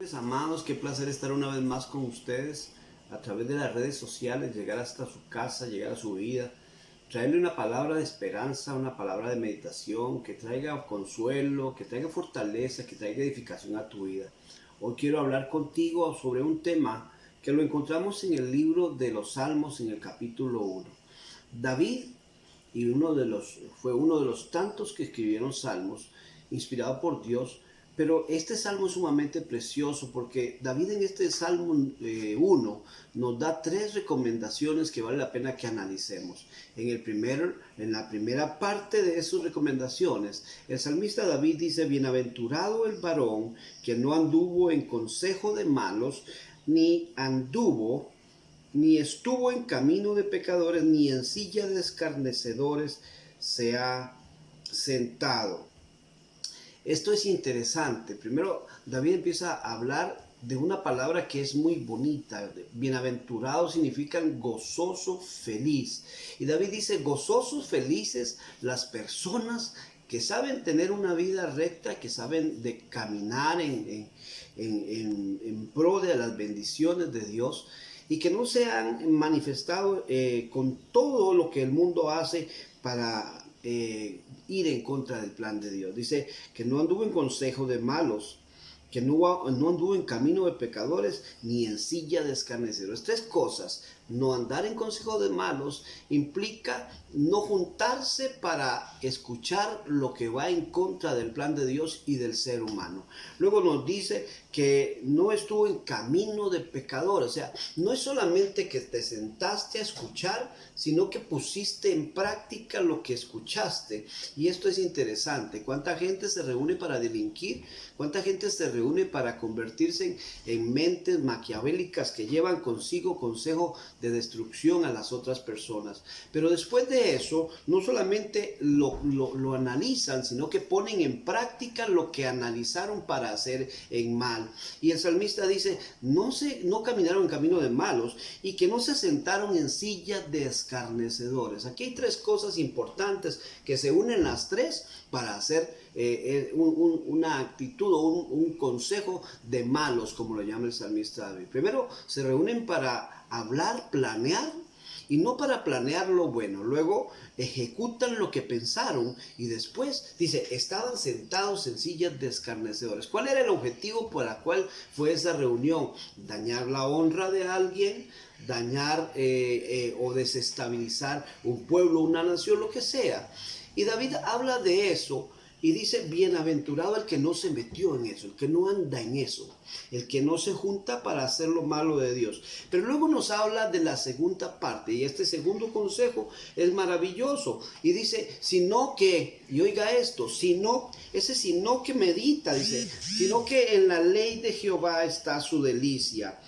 Pues, amados, qué placer estar una vez más con ustedes a través de las redes sociales, llegar hasta su casa, llegar a su vida, traerle una palabra de esperanza, una palabra de meditación, que traiga consuelo, que traiga fortaleza, que traiga edificación a tu vida. Hoy quiero hablar contigo sobre un tema que lo encontramos en el libro de los Salmos, en el capítulo 1. David fue uno de los tantos que escribieron salmos, inspirado por Dios. Pero este salmo es sumamente precioso porque David en este salmo 1 nos da tres recomendaciones que vale la pena que analicemos. En la primera parte de esas recomendaciones, el salmista David dice: bienaventurado el varón que no anduvo en consejo de malos, ni estuvo en camino de pecadores, ni en silla de escarnecedores se ha sentado. Esto es interesante. Primero, David empieza a hablar de una palabra que es muy bonita. Bienaventurado significa gozoso, feliz. Y David dice: gozosos, felices las personas que saben tener una vida recta, que saben de caminar en pro de las bendiciones de Dios, y que no se han manifestado con todo lo que el mundo hace para ir en contra del plan de Dios. Dice que no anduvo en consejo de malos, que no anduvo en camino de pecadores, ni en silla de escarnecedores. Tres cosas. No andar en consejo de malos implica no juntarse para escuchar lo que va en contra del plan de Dios y del ser humano. Luego nos dice que no estuvo en camino de pecadores. O sea, no es solamente que te sentaste a escuchar, sino que pusiste en práctica lo que escuchaste. Y esto es interesante. ¿Cuánta gente se reúne para delinquir? ¿Cuánta gente se reúne para convertirse en mentes maquiavélicas que llevan consigo consejo de destrucción a las otras personas? Pero después de eso, no solamente lo analizan, sino que ponen en práctica lo que analizaron para hacer en mal. Y el salmista dice: no caminaron en camino de malos, y que no se sentaron en silla de escarnecedores. Aquí hay tres cosas importantes que se unen las tres para hacer una actitud o un consejo de malos, como lo llama el salmista David. Primero, se reúnen para hablar, planear, y no para planear lo bueno. Luego ejecutan lo que pensaron, y después dice: estaban sentados en sillas de escarnecedores. ¿Cuál era el objetivo por el cual fue esa reunión? Dañar la honra de alguien, dañar o desestabilizar un pueblo, una nación, lo que sea. Y David habla de eso y dice: bienaventurado el que no se metió en eso, el que no anda en eso, el que no se junta para hacer lo malo de Dios. Pero luego nos habla de la segunda parte, y este segundo consejo es maravilloso. Y dice: sino que, y oiga esto, sino que medita, dice, sino que en la ley de Jehová está su delicia,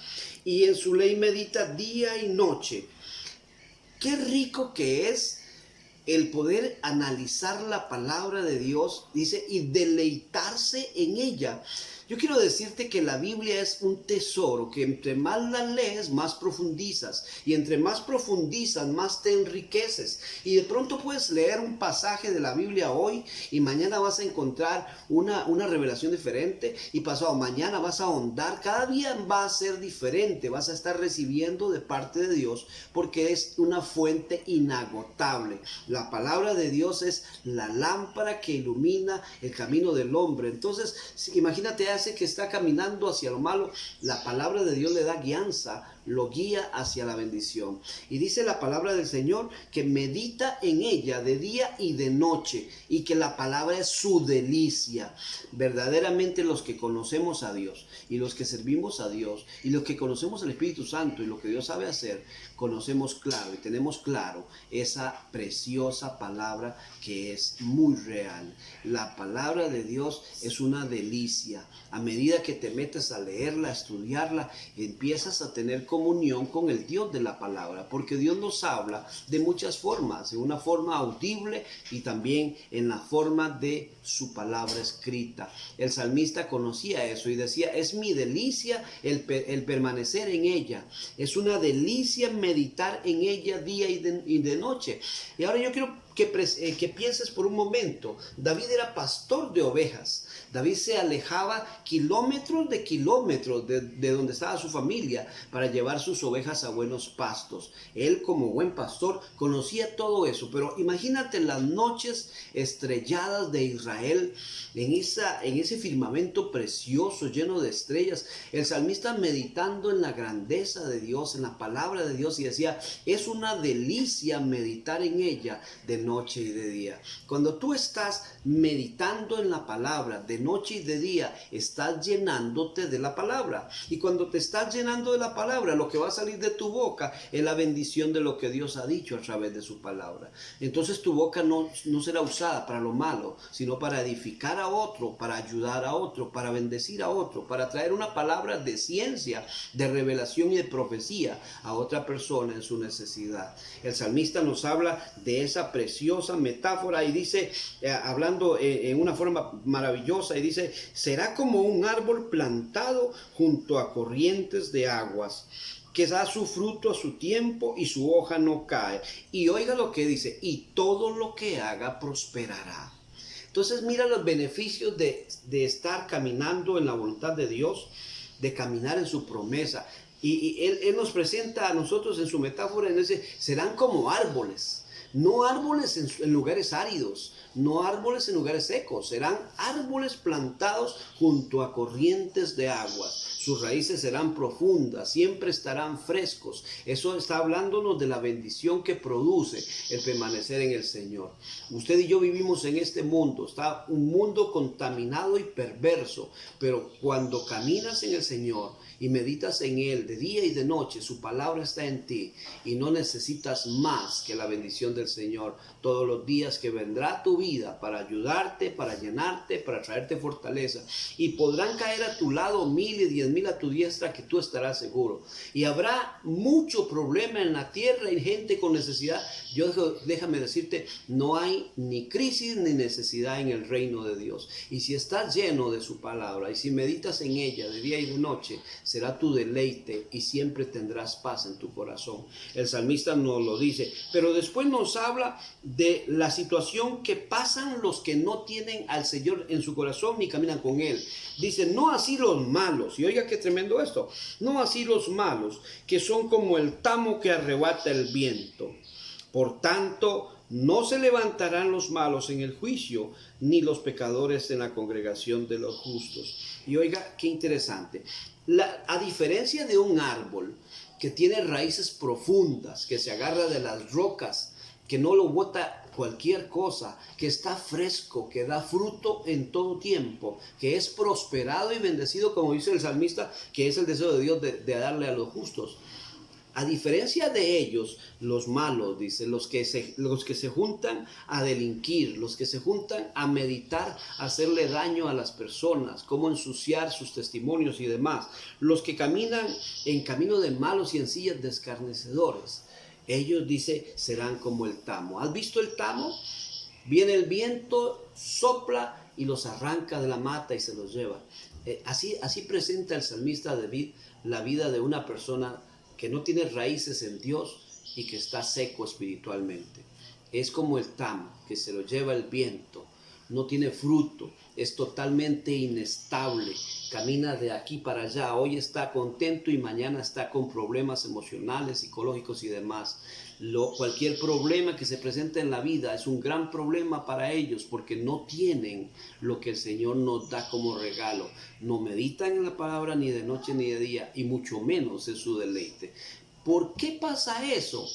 y en su ley medita día y noche. Qué rico que es el poder analizar la palabra de Dios, dice, y deleitarse en ella. Yo quiero decirte que la Biblia es un tesoro que entre más la lees, más profundizas, y entre más profundizas, más te enriqueces. Y de pronto puedes leer un pasaje de la Biblia hoy y mañana vas a encontrar una revelación diferente, y pasado mañana vas a ahondar. Cada día va a ser diferente, vas a estar recibiendo de parte de Dios, porque es una fuente inagotable. La palabra de Dios es la lámpara que ilumina el camino del hombre. Entonces, imagínate a ese que está caminando hacia lo malo, la palabra de Dios le da guianza, lo guía hacia la bendición. Y dice la palabra del Señor que medita en ella de día y de noche, y que la palabra es su delicia. Verdaderamente los que conocemos a Dios, y los que servimos a Dios, y los que conocemos al Espíritu Santo y lo que Dios sabe hacer, conocemos claro y tenemos claro esa preciosa palabra que es muy real. La palabra de Dios es una delicia. A medida que te metes a leerla, a estudiarla, empiezas a tener comunión con el Dios de la palabra, porque Dios nos habla de muchas formas, de una forma audible y también en la forma de su palabra escrita. El salmista conocía eso y decía: es mi delicia el permanecer en ella, es una delicia meditar en ella día y de noche. Y ahora yo quiero que pienses por un momento. David era pastor de ovejas. David se alejaba kilómetros de donde estaba su familia para llevar sus ovejas a buenos pastos. Él, como buen pastor, conocía todo eso. Pero imagínate las noches estrelladas de Israel, en ese firmamento precioso lleno de estrellas, el salmista meditando en la grandeza de Dios, en la palabra de Dios, y decía: es una delicia meditar en ella de noche y de día. Cuando tú estás meditando en la palabra de noche y de día, estás llenándote de la palabra. Y cuando te estás llenando de la palabra, lo que va a salir de tu boca es la bendición de lo que Dios ha dicho a través de su palabra. Entonces tu boca no será usada para lo malo, sino para edificar a otro, para ayudar a otro, para bendecir a otro, para traer una palabra de ciencia, de revelación y de profecía a otra persona en su necesidad. El salmista nos habla de esa preciosa metáfora y dice, hablando en una forma maravillosa, y dice: será como un árbol plantado junto a corrientes de aguas, que da su fruto a su tiempo y su hoja no cae. Y oiga lo que dice: y todo lo que haga prosperará. Entonces mira los beneficios de estar caminando en la voluntad de Dios, de caminar en su promesa. Y él nos presenta a nosotros en su metáfora, serán como árboles. No árboles en lugares áridos, no árboles en lugares secos, serán árboles plantados junto a corrientes de aguas. Sus raíces serán profundas, siempre estarán frescos. Eso está hablándonos de la bendición que produce el permanecer en el Señor. Usted y yo vivimos en este mundo, está un mundo contaminado y perverso, pero cuando caminas en el Señor y meditas en Él de día y de noche, su palabra está en ti y no necesitas más que la bendición del Señor todos los días que vendrá a tu vida para ayudarte, para llenarte, para traerte fortaleza. Y podrán caer a tu lado 1000 y 10,000 a tu diestra, que tú estarás seguro. Y habrá mucho problema en la tierra y gente con necesidad. Déjame decirte, no hay ni crisis ni necesidad en el reino de Dios. Y si estás lleno de su palabra y si meditas en ella de día y de noche, será tu deleite y siempre tendrás paz en tu corazón. El salmista nos lo dice, pero después nos habla de la situación que pasan los que no tienen al Señor en su corazón ni caminan con Él. Dice: no así los malos, y oiga qué tremendo esto, no así los malos, que son como el tamo que arrebata el viento. Por tanto, no se levantarán los malos en el juicio, ni los pecadores en la congregación de los justos. Y oiga qué interesante, a diferencia de un árbol que tiene raíces profundas, que se agarra de las rocas, que no lo bota cualquier cosa, que está fresco, que da fruto en todo tiempo, que es prosperado y bendecido, como dice el salmista, que es el deseo de Dios de darle a los justos. A diferencia de ellos, los malos, dice, los que se juntan a delinquir, los que se juntan a meditar, a hacerle daño a las personas, cómo ensuciar sus testimonios y demás, los que caminan en camino de malos y en sillas de escarnecedores, ellos, dice, serán como el tamo. ¿Has visto el tamo? Viene el viento, sopla y los arranca de la mata y se los lleva. Así presenta el salmista David la vida de una persona que no tiene raíces en Dios y que está seco espiritualmente. Es como el tamo que se lo lleva el viento, no tiene fruto, es totalmente inestable, camina de aquí para allá, hoy está contento y mañana está con problemas emocionales, psicológicos y demás. Cualquier problema que se presente en la vida es un gran problema para ellos porque no tienen lo que el Señor nos da como regalo. No meditan en la palabra ni de noche ni de día y mucho menos en su deleite. ¿Por qué pasa eso?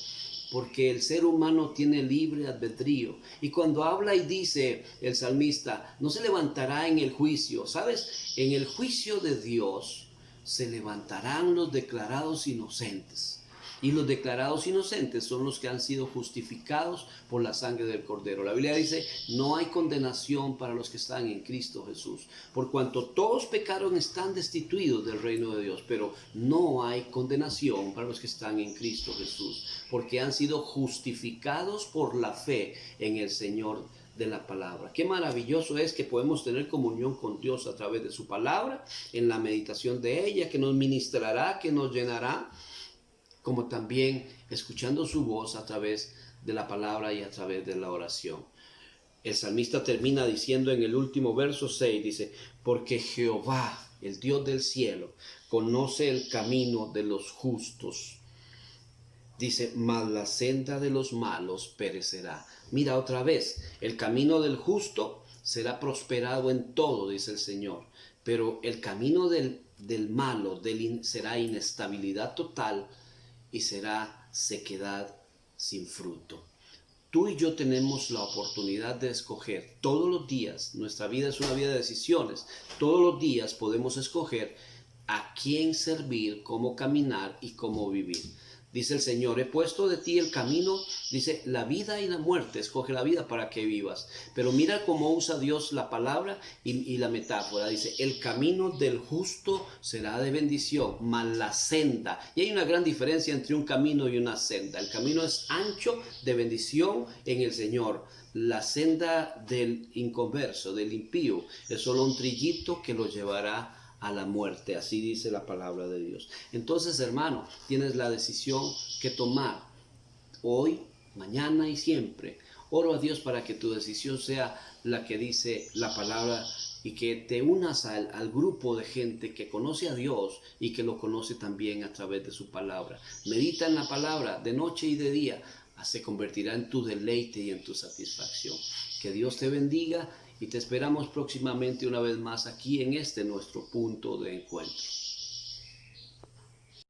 Porque el ser humano tiene libre albedrío. Y cuando habla y dice el salmista, no se levantará en el juicio. ¿Sabes? En el juicio de Dios se levantarán los declarados inocentes. Y los declarados inocentes son los que han sido justificados por la sangre del Cordero. La Biblia dice: no hay condenación para los que están en Cristo Jesús. Por cuanto todos pecaron, están destituidos del reino de Dios. Pero no hay condenación para los que están en Cristo Jesús, porque han sido justificados por la fe en el Señor de la palabra. Qué maravilloso es que podemos tener comunión con Dios a través de su palabra, en la meditación de ella, que nos ministrará, que nos llenará, como también escuchando su voz a través de la palabra y a través de la oración. El salmista termina diciendo en el último verso 6, dice, porque Jehová, el Dios del cielo, conoce el camino de los justos. Dice, mas la senda de los malos perecerá. Mira otra vez, el camino del justo será prosperado en todo, dice el Señor. Pero el camino del malo será inestabilidad total y será sequedad sin fruto. Tú y yo tenemos la oportunidad de escoger todos los días. Nuestra vida es una vida de decisiones. Todos los días podemos escoger a quién servir, cómo caminar y cómo vivir. Dice el Señor, he puesto de ti el camino, dice, la vida y la muerte, escoge la vida para que vivas. Pero mira cómo usa Dios la palabra y la metáfora. Dice, el camino del justo será de bendición, mas la senda. Y hay una gran diferencia entre un camino y una senda. El camino es ancho, de bendición en el Señor. La senda del inconverso, del impío, es solo un trillito que lo llevará a la muerte, así dice la palabra de Dios. Entonces, hermano, tienes la decisión que tomar hoy, mañana y siempre. Oro a Dios para que tu decisión sea la que dice la palabra y que te unas al grupo de gente que conoce a Dios y que lo conoce también a través de su palabra. Medita en la palabra de noche y de día. Se convertirá en tu deleite y en tu satisfacción. Que Dios te bendiga y te esperamos próximamente una vez más aquí en este nuestro punto de encuentro.